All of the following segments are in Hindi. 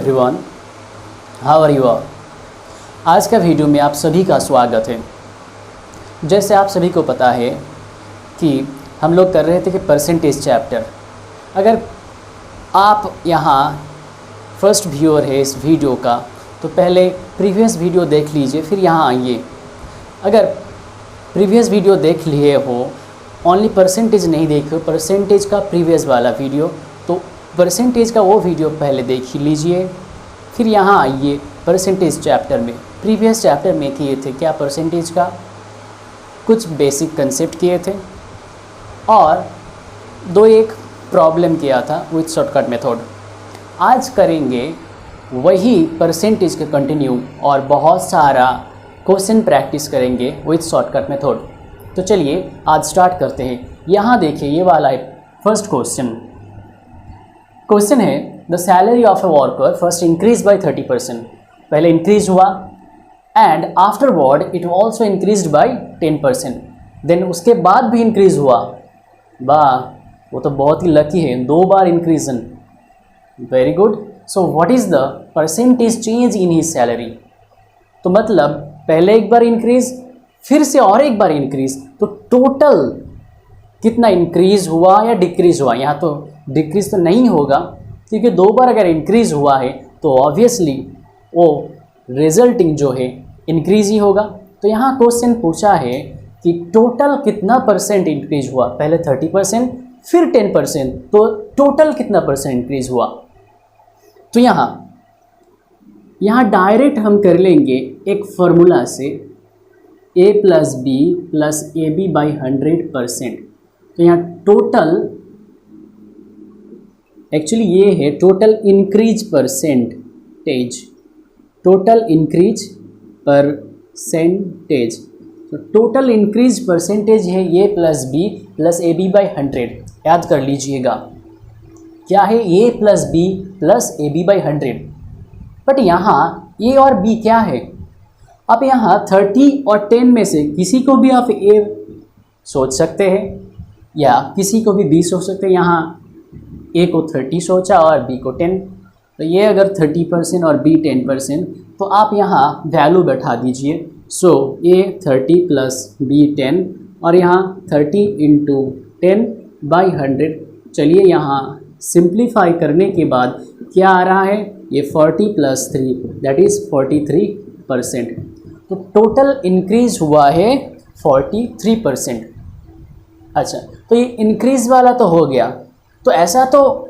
Everyone, how are you all. आज का वीडियो में आप सभी का स्वागत है। जैसे आप सभी को पता है कि हम लोग कर रहे थे कि परसेंटेज चैप्टर। अगर आप यहाँ फर्स्ट व्यूअर है इस वीडियो का तो पहले प्रीवियस वीडियो देख लीजिए, फिर यहाँ आइए। अगर प्रीवियस वीडियो देख लिए हो, ओनली परसेंटेज नहीं देखे हो, परसेंटेज का प्रीवियस वाला वीडियो, तो परसेंटेज का वो वीडियो पहले देख लीजिए, फिर यहाँ आइए परसेंटेज चैप्टर में। प्रीवियस चैप्टर में किए थे क्या, परसेंटेज का कुछ बेसिक कंसेप्ट किए थे और एक प्रॉब्लम किया था विथ शॉर्टकट मेथड। आज करेंगे वही परसेंटेज के कंटिन्यू और बहुत सारा क्वेश्चन प्रैक्टिस करेंगे विथ शॉर्टकट मेथड। तो चलिए आज स्टार्ट करते हैं। यहाँ देखिए, ये वाला है फर्स्ट क्वेश्चन है the salary of a worker first increase by 30%। पहले इंक्रीज हुआ and afterward it also increase by 10%। Then उसके बाद भी इंक्रीज हुआ। वाह, वो तो बहुत ही लकी है, 2 बार increasing. Very good. So what is the percentage change in his salary. तो मतलब पहले एक बार इंक्रीज, फिर से और एक बार इंक्रीज, तो टोटल कितना इंक्रीज हुआ या डिक्रीज हुआ। यहाँ तो डिक्रीज तो नहीं होगा क्योंकि 2 बार अगर इंक्रीज हुआ है तो ऑब्वियसली वो रिजल्टिंग जो है इंक्रीज ही होगा। तो यहाँ क्वेश्चन पूछा है कि टोटल कितना परसेंट इंक्रीज हुआ। पहले 30%, फिर 10%, तो टोटल कितना परसेंट इंक्रीज हुआ। तो यहाँ डायरेक्ट हम कर लेंगे एक फॉर्मूला से, a + b + ab by 100%। तो यहाँ टोटल एक्चुअली ये है total increase percentage, total increase percentage. तो टोटल इंक्रीज परसेंटेज है a + b + ab by 100। याद कर लीजिएगा क्या है, a + b + ab by 100। But यहाँ a और b क्या है। अब यहाँ 30 और 10 में से किसी को भी आप a सोच सकते हैं या किसी को भी b सोच सकते हैं। यहाँ a को 30 सोचा और b को 10, तो ये अगर 30% और b 10%, तो आप यहाँ वैल्यू बैठा दीजिए। सो a 30 + b 10 और यहाँ 30 × 10 by 100। चलिए यहाँ सिंप्लीफाई करने के बाद क्या आ रहा है, ये 40 + 3 दैट इज़ 43%। तो टोटल इंक्रीज हुआ है 43%। अच्छा, तो ये इंक्रीज वाला तो हो गया। तो ऐसा तो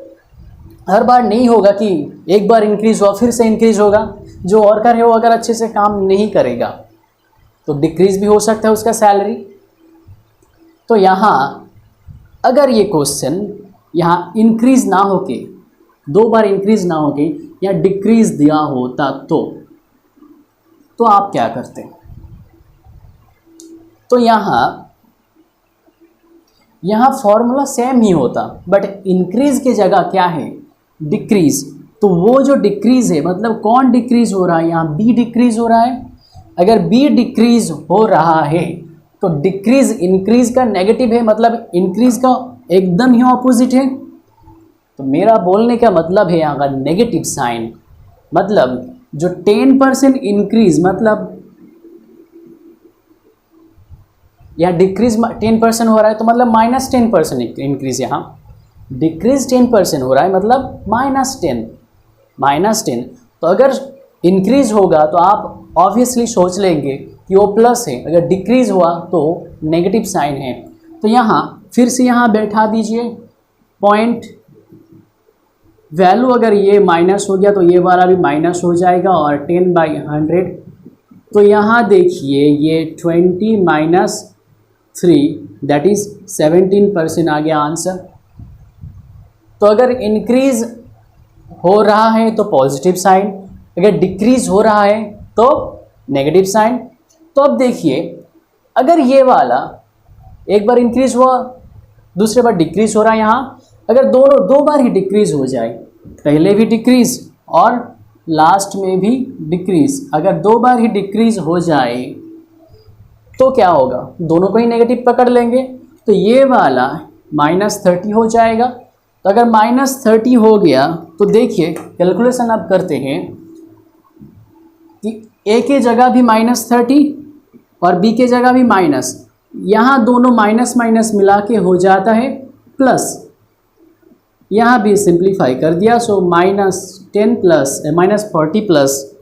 हर बार नहीं होगा कि एक बार इंक्रीज हुआ फिर से इंक्रीज होगा। जो वर्कर है वो अगर अच्छे से काम नहीं करेगा तो डिक्रीज भी हो सकता है उसका सैलरी। तो यहाँ अगर ये क्वेश्चन यहाँ इंक्रीज ना होके, 2 बार इंक्रीज ना होके या डिक्रीज दिया होता तो आप क्या करते। तो यहाँ फॉर्मूला सेम ही होता, बट इंक्रीज की जगह क्या है, डिक्रीज। तो वो जो डिक्रीज है, मतलब कौन डिक्रीज हो रहा है, यहाँ बी डिक्रीज हो रहा है। अगर बी डिक्रीज हो रहा है तो डिक्रीज इंक्रीज का नेगेटिव है, मतलब इंक्रीज का एकदम ही ऑपोजिट है। तो मेरा बोलने का मतलब है यहाँ का नेगेटिव साइन, मतलब जो 10% इंक्रीज, मतलब यहाँ डिक्रीज 10% हो रहा है तो मतलब -10% इंक्रीज। यहाँ डिक्रीज 10% हो रहा है मतलब -10। तो अगर इंक्रीज होगा तो आप ऑब्वियसली सोच लेंगे कि वो प्लस है, अगर डिक्रीज हुआ तो नेगेटिव साइन है। तो यहाँ फिर से यहाँ बैठा दीजिए पॉइंट वैल्यू। अगर ये माइनस हो गया तो ये वाला भी माइनस हो जाएगा और 10 by 100। तो यहाँ देखिए ये 20 - 3 दैट इज़ 17% आ गया आंसर। तो अगर इंक्रीज हो रहा है तो पॉजिटिव साइन, अगर डिक्रीज हो रहा है तो नेगेटिव साइन। तो अब देखिए, अगर ये वाला एक बार इंक्रीज हुआ, दूसरे बार डिक्रीज हो रहा है, यहाँ अगर दोनों 2 बार ही डिक्रीज हो जाए, पहले भी डिक्रीज और लास्ट में भी डिक्रीज, अगर 2 बार ही डिक्रीज हो जाए तो क्या होगा, दोनों को ही नेगेटिव पकड़ लेंगे। तो ये वाला -30 हो जाएगा। तो अगर -30 हो गया तो देखिए कैलकुलेशन आप करते हैं कि ए के जगह भी -30 और बी के जगह भी माइनस, यहाँ दोनों माइनस माइनस मिला के हो जाता है प्लस, यहाँ भी सिंप्लीफाई कर दिया, सो -40 प्लस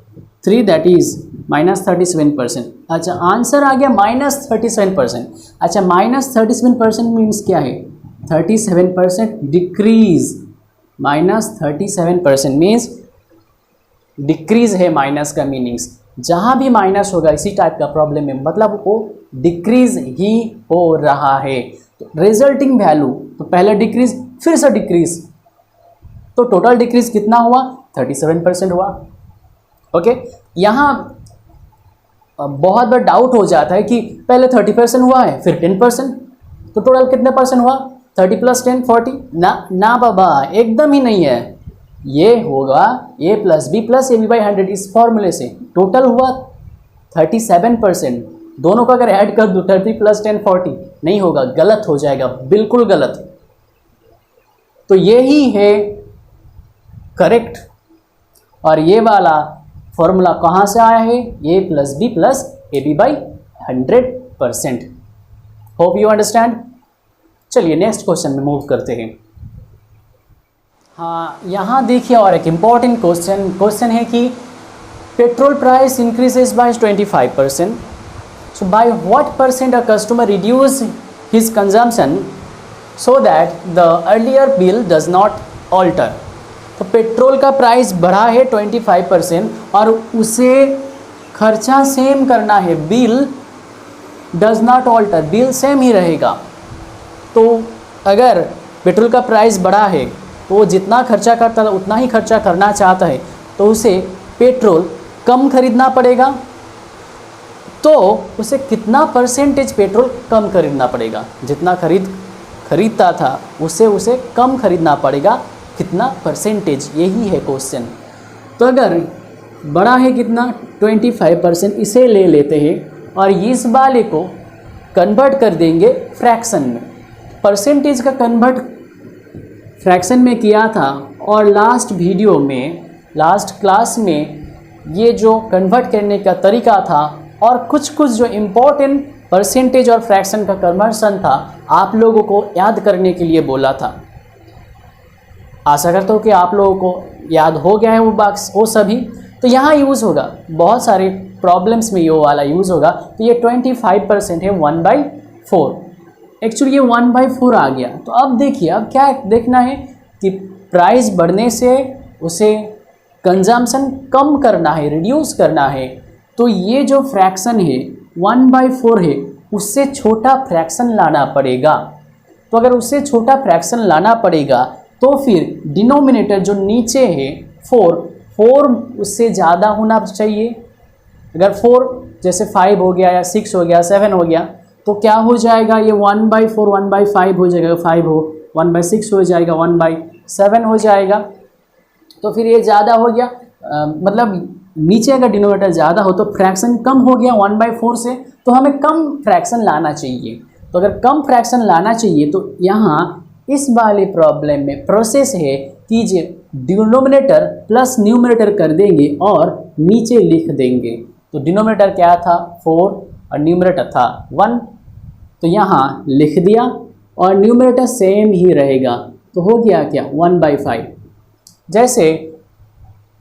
3 दैट इज़ -37%। अच्छा आंसर आ गया -37%। अच्छा -37% मीन्स क्या है? 37% डिक्रीज, -37% मीन्स डिक्रीज है माइनस का मीनिंग्स। जहाँ भी माइनस होगा इसी टाइप का प्रॉब्लम में मतलब वो डिक्रीज ही हो रहा है। तो रिजल्टिंग वैल्यू तो पहले डिक्रीज फिर से डिक्रीज, तो टोटल डिक्रीज कितना हुआ? 37% हुआ। ओके, यहाँ बहुत बार डाउट हो जाता है कि पहले 30% हुआ है फिर 10%, तो टोटल कितने परसेंट हुआ? 30 + 10 40? ना बाबा, एकदम ही नहीं है। ये होगा a + b + ab/100 इस फॉर्मूले से, टोटल हुआ 37%। दोनों का अगर ऐड कर दूँ 30 + 10 40 नहीं होगा, गलत हो जाएगा, बिल्कुल गलत। तो यही है करेक्ट। और ये वाला फॉर्मूला कहाँ से आया है? a + b + ab/100%। Hope you understand. चलिए नेक्स्ट क्वेश्चन में मूव करते हैं। हाँ, यहाँ देखिए और एक इम्पॉर्टेंट क्वेश्चन है कि petrol price increases by 25%, so by what % a customer reduce his consumption so that the earlier bill does not alter. तो पेट्रोल का प्राइस बढ़ा है 25% और उसे खर्चा सेम करना है, bill does not alter, bill same ही रहेगा। तो अगर पेट्रोल का प्राइस बढ़ा है तो वो जितना खर्चा करता था उतना ही खर्चा करना चाहता है, तो उसे पेट्रोल कम खरीदना पड़ेगा। तो उसे कितना % पेट्रोल कम खरीदना पड़ेगा? जितना खरीदता था उसे कम खरीदना पड़ेगा, कितना %? यही है क्वेश्चन। तो अगर बड़ा है कितना 25%, इसे ले लेते हैं और इस वाले को कन्वर्ट कर देंगे फ्रैक्शन में। परसेंटेज का कन्वर्ट फ्रैक्शन में किया था और लास्ट वीडियो में, लास्ट क्लास में ये जो कन्वर्ट करने का तरीका था और कुछ जो इम्पोर्टेंट परसेंटेज और फ्रैक्शन का कन्वर्सन था आप लोगों को याद करने के लिए बोला था। आशा करता हूँ कि आप लोगों को याद हो गया है वो सभी। तो यहाँ यूज़ होगा, बहुत सारे प्रॉब्लम्स में ये वाला यूज़ होगा। तो ये 25% है 1/4, एक्चुअली ये 1/4 आ गया। तो अब देखिए, अब क्या देखना है कि प्राइस बढ़ने से उसे कंजम्पशन कम करना है, रिड्यूस करना है। तो ये जो फ्रैक्शन है 1/4 है, उससे छोटा फ्रैक्शन लाना पड़ेगा। तो अगर उससे छोटा फ्रैक्शन लाना पड़ेगा तो फिर डिनोमिनेटर जो नीचे है 4 उससे ज़्यादा होना चाहिए। अगर 4 जैसे 5 हो गया या 6 हो गया 7 हो गया तो क्या हो जाएगा? ये 1/4 1/5 हो जाएगा, 5 हो 1/6 हो जाएगा, 1/7 हो जाएगा। तो फिर ये ज़्यादा हो गया, मतलब नीचे अगर डिनोमिनेटर ज़्यादा हो तो फ्रैक्शन कम हो गया 1/4 से, तो हमें कम फ्रैक्शन लाना चाहिए। तो अगर कम फ्रैक्शन लाना चाहिए तो यहाँ इस वाले प्रॉब्लम में प्रोसेस है कि डिनोमिनेटर प्लस न्यूमरेटर कर देंगे और नीचे लिख देंगे। तो डिनोमिनेटर क्या था 4 और न्यूमरेटर था 1, तो यहाँ लिख दिया और न्यूमरेटर सेम ही रहेगा। तो हो गया क्या 1/5। जैसे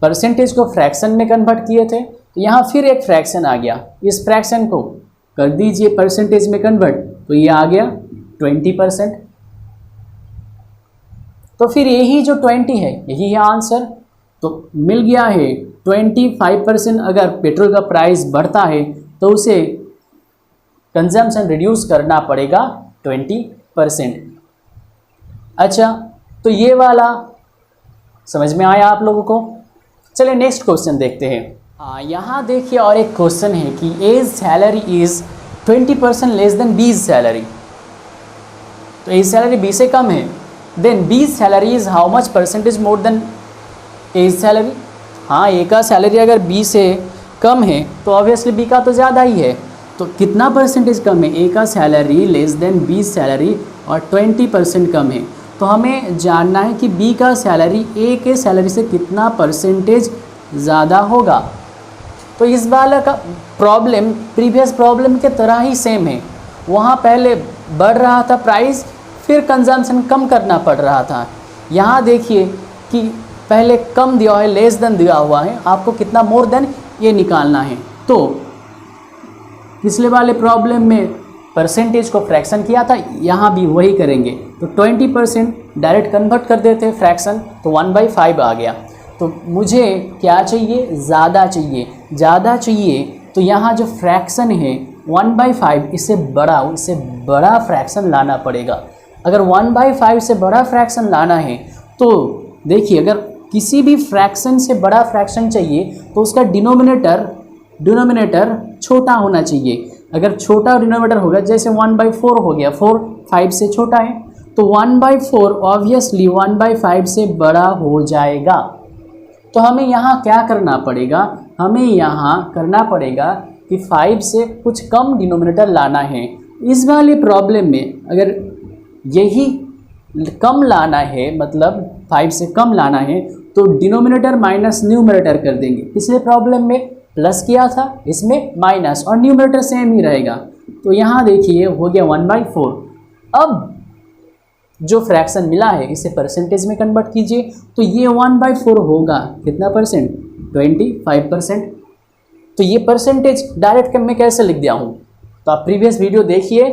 परसेंटेज को फ्रैक्शन में कन्वर्ट किए थे तो यहाँ फिर एक फ्रैक्शन आ गया, इस फ्रैक्शन को कर दीजिए परसेंटेज में कन्वर्ट, तो ये आ गया 20%। तो फिर यही जो 20 है यही है आंसर। तो मिल गया है 25%। अगर पेट्रोल का प्राइस बढ़ता है तो उसे कंजम्पशन रिड्यूस करना पड़ेगा 20%। अच्छा, तो ये वाला समझ में आया आप लोगों को। चलिए नेक्स्ट क्वेश्चन देखते हैं। यहाँ देखिए और एक क्वेश्चन है कि A's salary is 20% less than B's salary. तो एज सैलरी बी से कम है, then B's salary is how much % more than A's salary. हाँ, ए का सैलरी अगर बी से कम है तो ऑब्वियसली बी का तो ज़्यादा ही है। तो कितना % कम है? ए का salary less than B salary और 20% कम है। तो तो हमें जानना है कि बी का सैलरी ए के सैलरी से कितना परसेंटेज ज़्यादा होगा। तो इस वाला का प्रॉब्लम प्रीवियस प्रॉब्लम के तरह ही सेम है। वहाँ पहले बढ़ रहा था प्राइस, फिर कंजम्पशन कम करना पड़ रहा था। यहाँ देखिए कि पहले कम दिया है, लेस देन दिया हुआ है, आपको कितना मोर देन ये निकालना है। तो पिछले वाले प्रॉब्लम में परसेंटेज को फ्रैक्शन किया था, यहाँ भी वही करेंगे। तो 20% डायरेक्ट कन्वर्ट कर देते हैं फ्रैक्शन, तो 1/5 आ गया। तो मुझे क्या चाहिए, ज़्यादा चाहिए। ज़्यादा चाहिए तो यहाँ जो फ्रैक्शन है 1/5, इससे बड़ा फ्रैक्शन लाना पड़ेगा। अगर 1/5 से बड़ा फ्रैक्शन लाना है तो देखिए, अगर किसी भी फ्रैक्शन से बड़ा फ्रैक्शन चाहिए तो उसका डिनोमिनेटर छोटा होना चाहिए। अगर छोटा डिनोमिनेटर होगा, जैसे 1/4 हो गया, 4 5 से छोटा है, तो 1/4 ऑब्वियसली 1/5 से बड़ा हो जाएगा। तो हमें यहाँ क्या करना पड़ेगा, हमें यहाँ करना पड़ेगा कि 5 से कुछ कम डिनोमिनेटर लाना है। इस वाले प्रॉब्लम में अगर यही कम लाना है, मतलब 5 से कम लाना है, तो डिनोमिनेटर माइनस न्यूमरेटर कर देंगे। पिछले प्रॉब्लम में प्लस किया था, इसमें माइनस, और न्यूमरेटर सेम ही रहेगा। तो यहाँ देखिए हो गया 1/4। अब जो फ्रैक्शन मिला है इसे परसेंटेज में कन्वर्ट कीजिए, तो ये 1/4 होगा कितना परसेंट, 25%। तो ये परसेंटेज डायरेक्ट मैं कैसे लिख दिया हूँ, तो आप प्रीवियस वीडियो देखिए,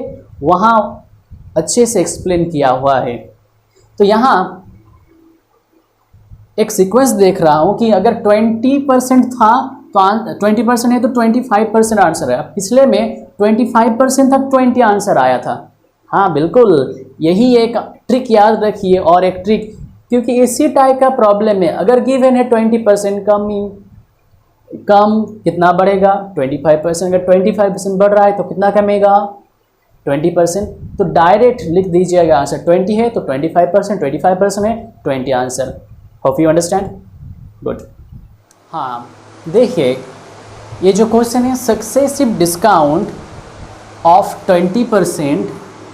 वहाँ अच्छे से एक्सप्लेन किया हुआ है। तो यहाँ एक सीक्वेंस देख रहा हूँ कि अगर 20% था तो 20% है तो 25% आंसर है। पिछले में 25% था, 20 आंसर आया था। हाँ बिल्कुल, यही एक ट्रिक याद रखिए। और एक ट्रिक, क्योंकि इसी टाइप का प्रॉब्लम है, अगर गिवन है 20% कम कितना बढ़ेगा 25%, अगर 25% बढ़ रहा है तो कितना कमेगा 20%। तो डायरेक्ट लिख दीजिएगा आंसर 20 है तो 25%, 25% है 20 answer. Hope you understand, good. हाँ देखिए, ये जो क्वेश्चन है, successive discount of 20%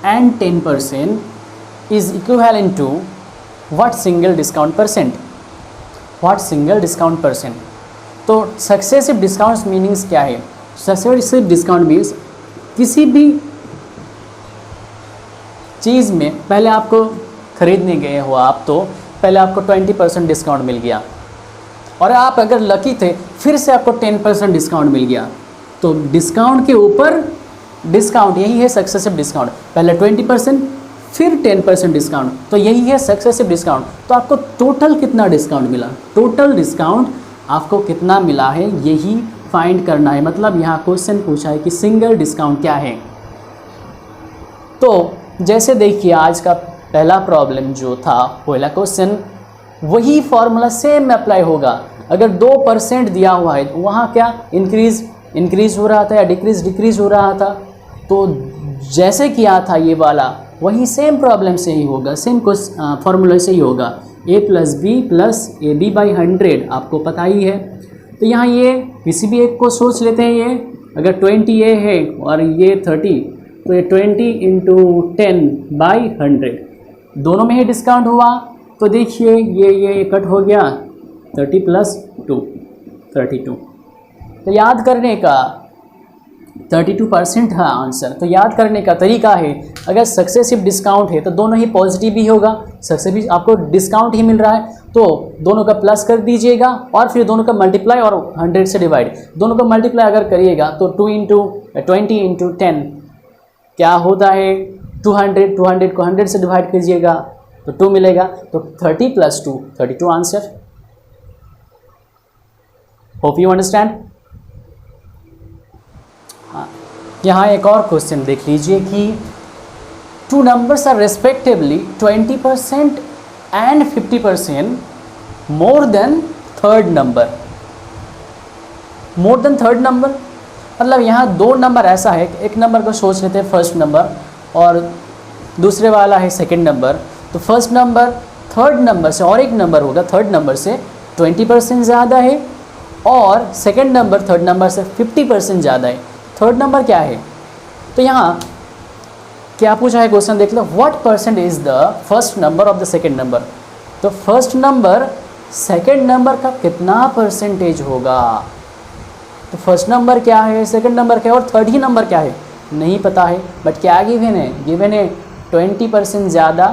and 10% is equivalent to what single discount percent, what single discount percent. तो सक्सेसिव डिस्काउंट्स मीनिंग्स क्या है, सक्सेसिव डिस्काउंट मीन्स किसी भी चीज़ में पहले आपको खरीदने गए हो आप, तो पहले आपको 20% डिस्काउंट मिल गया, और आप अगर लकी थे फिर से आपको 10% डिस्काउंट मिल गया। तो डिस्काउंट के ऊपर डिस्काउंट, यही है सक्सेसिव डिस्काउंट। पहले 20% फिर 10% डिस्काउंट, तो यही है सक्सेसिव डिस्काउंट। तो आपको टोटल कितना डिस्काउंट मिला, टोटल डिस्काउंट आपको कितना मिला है, यही फाइंड करना है। मतलब यहाँ क्वेश्चन पूछा है कि सिंगल डिस्काउंट क्या है। तो जैसे देखिए, आज का पहला प्रॉब्लम जो था, पहला क्वेश्चन, वही फॉर्मूला सेम अप्लाई होगा। अगर 2% दिया हुआ है तो वहाँ क्या इंक्रीज हो रहा था या डिक्रीज हो रहा था। तो जैसे किया था ये वाला, वही सेम प्रॉब्लम से ही होगा, सेम फॉर्मूला से ही होगा। a + b + ab/100 आपको पता ही है। तो यहाँ ये किसी भी एक को सोच लेते हैं। ये अगर 20a है और ये 30, तो ये 20 × 10/100, दोनों में ही डिस्काउंट हुआ। तो देखिए ये कट हो गया, 30 + 2 32। तो याद करने का 32% है आंसर। तो याद करने का तरीका है, अगर सक्सेसिव डिस्काउंट है तो दोनों ही पॉजिटिव ही होगा। सक्सेसिव आपको डिस्काउंट ही मिल रहा है तो दोनों का प्लस कर दीजिएगा, और फिर दोनों का मल्टीप्लाई और 100 से डिवाइड। दोनों का मल्टीप्लाई अगर करिएगा तो 20 × 10 क्या होता है 200, 200 को 100 से डिवाइड कीजिएगा तो 2 मिलेगा। तो 30 + 2 32 आंसर। Hope you understand. हाँ, यहाँ एक और क्वेश्चन देख लीजिए कि 2 numbers are respectively 20% and 50% more than third number. More than third number मतलब यहाँ 2 नंबर ऐसा है कि एक नंबर को सोच लेते हैं फर्स्ट नंबर और दूसरे वाला है सेकंड नंबर। तो फर्स्ट नंबर थर्ड नंबर से, और एक नंबर होगा थर्ड नंबर से 20% ज़्यादा है, और सेकंड नंबर थर्ड नंबर से 50% ज़्यादा है। थर्ड नंबर क्या है, तो यहाँ क्या पूछा है क्वेश्चन देख लो, what percent is the first number of the second number. तो फर्स्ट नंबर सेकेंड नंबर का कितना परसेंटेज होगा। तो फर्स्ट नंबर क्या है, सेकेंड नंबर क्या है और थर्ड ही नंबर क्या है नहीं पता है, बट क्या गिवन है, गिवन है 20% ज़्यादा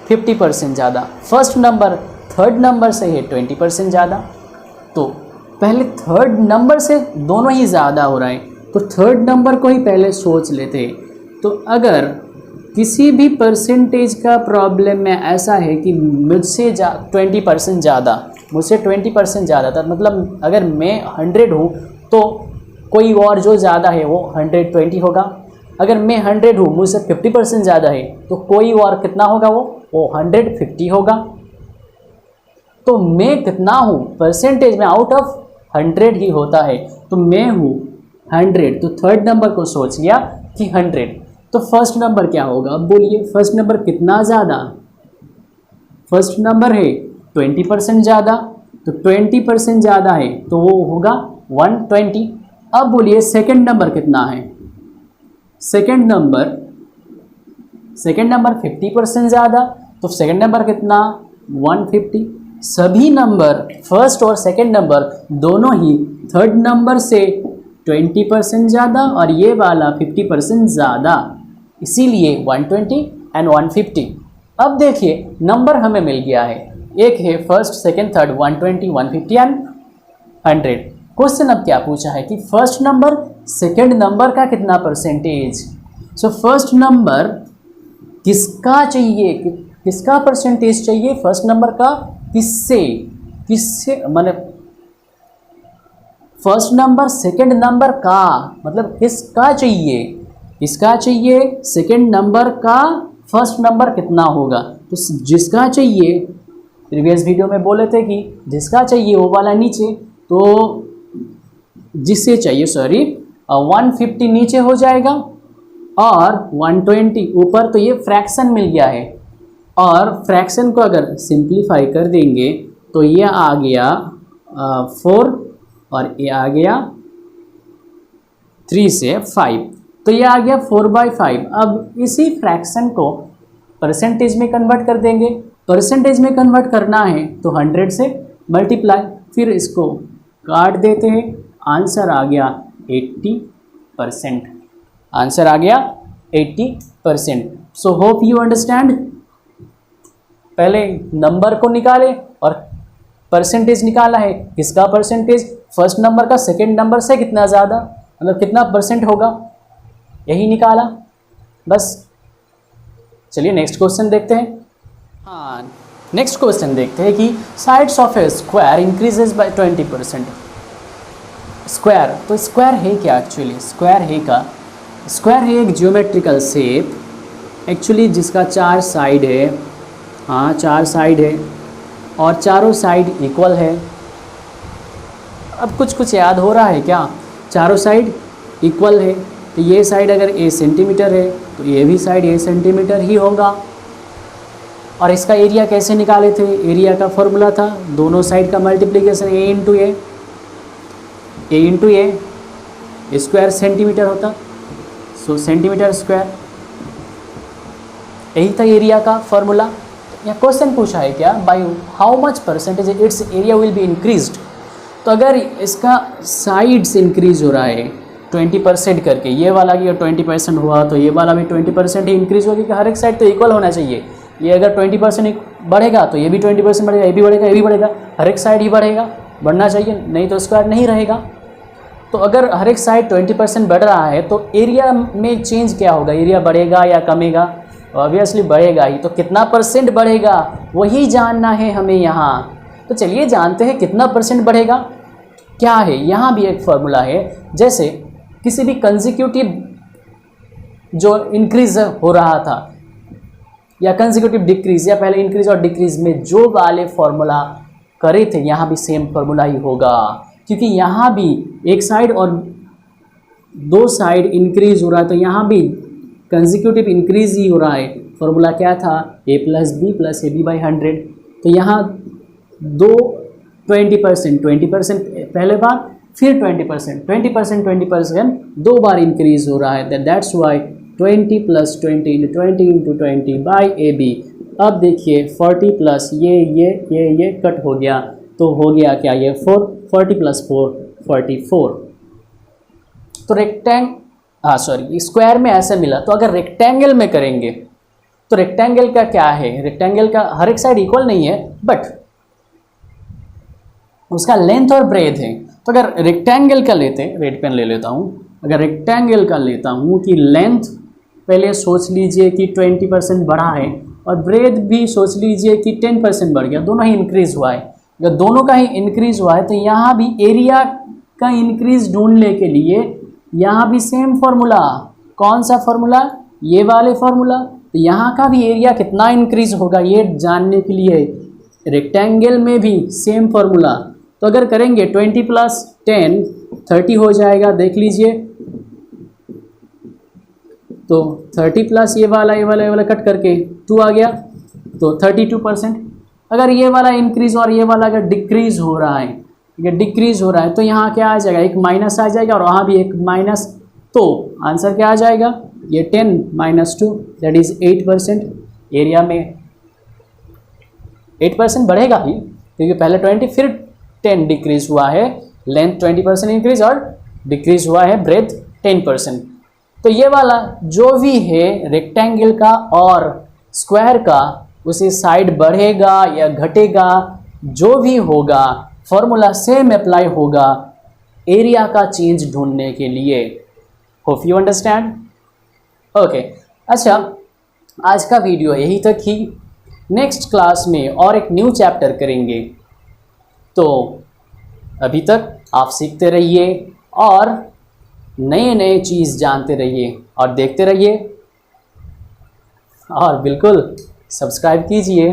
50% ज़्यादा। फर्स्ट नंबर थर्ड नंबर से है 20% ज़्यादा, तो पहले थर्ड नंबर से दोनों ही ज़्यादा हो रहा है, तो थर्ड नंबर को ही पहले सोच लेते। तो अगर किसी भी परसेंटेज का प्रॉब्लम में ऐसा है कि मुझसे 20% ज़्यादा, मुझसे 20% ज़्यादा था, मतलब अगर मैं 100 हूँ तो कोई और जो ज़्यादा है वो 120 होगा। अगर मैं 100 हूँ, मुझसे 50% ज़्यादा है तो कोई और कितना होगा, वो 150 होगा। तो मैं कितना हूँ परसेंटेज में, आउट ऑफ 100 ही होता है, तो मैं हूँ 100, तो थर्ड नंबर को सोच लिया कि 100। तो फर्स्ट नंबर क्या होगा, अब बोलिए फर्स्ट नंबर कितना ज़्यादा, फर्स्ट नंबर है 20% ज़्यादा, तो 20% ज़्यादा है तो वो होगा 120। अब बोलिए सेकंड नंबर कितना है, सेकंड नंबर 50% ज़्यादा, तो सेकंड नंबर कितना 150। सभी नंबर फर्स्ट और सेकंड नंबर दोनों ही थर्ड नंबर से 20% ज़्यादा और ये वाला 50% ज़्यादा, इसीलिए 120 एंड 150। अब देखिए नंबर हमें मिल गया है, एक है first second third 120 150 and 100। Question अब क्या पूछा है कि फर्स्ट नंबर सेकंड नंबर का कितना परसेंटेज। सो फर्स्ट नंबर किसका चाहिए, किसका परसेंटेज चाहिए फर्स्ट नंबर का, किससे माने फर्स्ट नंबर सेकंड नंबर का, मतलब किसका चाहिए, किसका चाहिए सेकंड नंबर का फर्स्ट नंबर कितना होगा। तो जिसका चाहिए, प्रीवियस वीडियो में बोले थे कि जिसका चाहिए वो वाला नीचे, तो जिससे चाहिए 150 नीचे हो जाएगा और 120 ऊपर, तो ये फ्रैक्शन मिल गया है। और फ्रैक्शन को अगर सिंप्लीफाई कर देंगे तो ये आ गया 4 और ये आ गया 3 से 5, तो ये आ गया 4/5। अब इसी फ्रैक्शन को परसेंटेज में कन्वर्ट कर देंगे, परसेंटेज में कन्वर्ट करना है तो 100 से मल्टीप्लाई, फिर इसको काट देते हैं, आंसर आ गया 80%, आंसर आ गया 80%। So hope you understand. पहले नंबर को निकाले और परसेंटेज निकाला है, किसका परसेंटेज, फर्स्ट नंबर का सेकंड नंबर से कितना ज़्यादा, मतलब कितना परसेंट होगा, यही निकाला बस। चलिए नेक्स्ट क्वेश्चन देखते हैं। हाँ, नेक्स्ट क्वेश्चन देखते हैं कि sides of A square increases by 20%। Square, तो स्क्वायर है क्या एक्चुअली, स्क्वायर है का, स्क्वायर है एक जियोमेट्रिकल शेप एक्चुअली जिसका 4 साइड है, हाँ 4 साइड है और चारों साइड इक्वल है। अब कुछ याद हो रहा है क्या, चारों साइड इक्वल है, तो ये साइड अगर a सेंटीमीटर है तो ये भी साइड a सेंटीमीटर ही होगा। और इसका एरिया कैसे निकाले थे, एरिया का फॉर्मूला था दोनों साइड का multiplication a into A square centimetre होता, सो सेंटीमीटर स्क्वायर, यही था एरिया का फॉर्मूला। या क्वेश्चन पूछा है क्या, by how much percentage it's area will be increased. तो अगर इसका साइड्स इंक्रीज हो रहा है 20% करके, ये वाला की 20% हुआ तो ये वाला भी 20% ही इंक्रीज होगी, कि हर एक साइड तो इक्वल होना चाहिए। ये अगर 20% बढ़ेगा तो ये भी 20% बढ़ेगा, ये भी बढ़ेगा, ये भी बढ़ेगा, हर एक साइड ही बढ़ेगा, बढ़ना चाहिए, नहीं तो स्क्वायर नहीं रहेगा। तो अगर हर एक साइड 20% बढ़ रहा है तो एरिया में चेंज क्या होगा, एरिया बढ़ेगा या कमेगा, ऑब्वियसली बढ़ेगा ही। तो कितना परसेंट बढ़ेगा वही जानना है हमें यहाँ। तो चलिए जानते हैं कितना परसेंट बढ़ेगा। क्या है, यहाँ भी एक फॉर्मूला है, जैसे किसी भी कंसेक्यूटिव जो इंक्रीज हो रहा था या कंसेक्यूटिव डिक्रीज, या पहले इंक्रीज और डिक्रीज में जो वाले फॉर्मूला करे थे यहाँ भी सेम फॉर्मूला ही होगा, क्योंकि यहाँ भी एक साइड और 2 साइड इंक्रीज हो रहा है, तो यहाँ भी कंसेक्यूटिव इंक्रीज ही हो रहा है। फॉर्मूला क्या था, a + b + ab/100। तो यहाँ 20% पहले बार, फिर 20% 2 बार इंक्रीज हो रहा है, that's why 20 plus 20 into 20 into 20 by A B. अब देखिए 40 प्लस ये कट हो गया, तो हो गया क्या ये 4, 40 प्लस 4 44। तो स्क्वायर में ऐसे मिला। तो अगर रेक्टेंगल में करेंगे तो रेक्टेंगल का क्या है, रेक्टेंगल का हर एक साइड इक्वल नहीं है बट उसका लेंथ और ब्रेथ है। तो अगर रेक्टेंगल का लेते हैं, रेड पेन ले लेता हूँ, अगर रेक्टेंगल का लेता हूँ कि लेंथ पहले सोच लीजिए कि 20% बढ़ा है और ब्रेथ भी सोच लीजिए कि 10% बढ़ गया, दोनों ही इंक्रीज हुआ है। अगर दोनों का ही इंक्रीज हुआ है तो यहाँ भी एरिया का इंक्रीज ढूंढने के लिए यहाँ भी सेम फॉर्मूला। कौन सा फॉर्मूला? ये वाले फॉर्मूला। तो यहाँ का भी एरिया कितना इंक्रीज होगा ये जानने के लिए रेक्टेंगल में भी सेम फॉर्मूला। तो अगर करेंगे 20 प्लस 10 30 हो जाएगा, देख लीजिए। तो 30 प्लस ये वाला कट करके 2 आ गया, तो 32%। अगर ये वाला इंक्रीज और ये वाला अगर डिक्रीज हो रहा है, अगर डिक्रीज हो रहा है तो यहाँ क्या आ जाएगा, एक माइनस आ जाएगा और वहाँ भी एक माइनस। तो आंसर क्या आ जाएगा, ये 10 माइनस 2 दैट इज़ 8%। एरिया में 8% बढ़ेगा ही, क्योंकि पहले 20 फिर 10 डिक्रीज हुआ है, लेंथ 20% इंक्रीज और डिक्रीज हुआ है ब्रेथ 10%। तो ये वाला जो भी है रेक्टेंगल का और स्क्वायर का, उसे साइड बढ़ेगा या घटेगा, जो भी होगा फॉर्मूला सेम अप्लाई होगा एरिया का चेंज ढूंढने के लिए। Hope you understand. ओके, अच्छा आज का वीडियो यही तक ही। नेक्स्ट क्लास में और एक न्यू चैप्टर करेंगे। तो अभी तक आप सीखते रहिए और नए नए चीज़ जानते रहिए और देखते रहिए और बिल्कुल सब्सक्राइब कीजिए।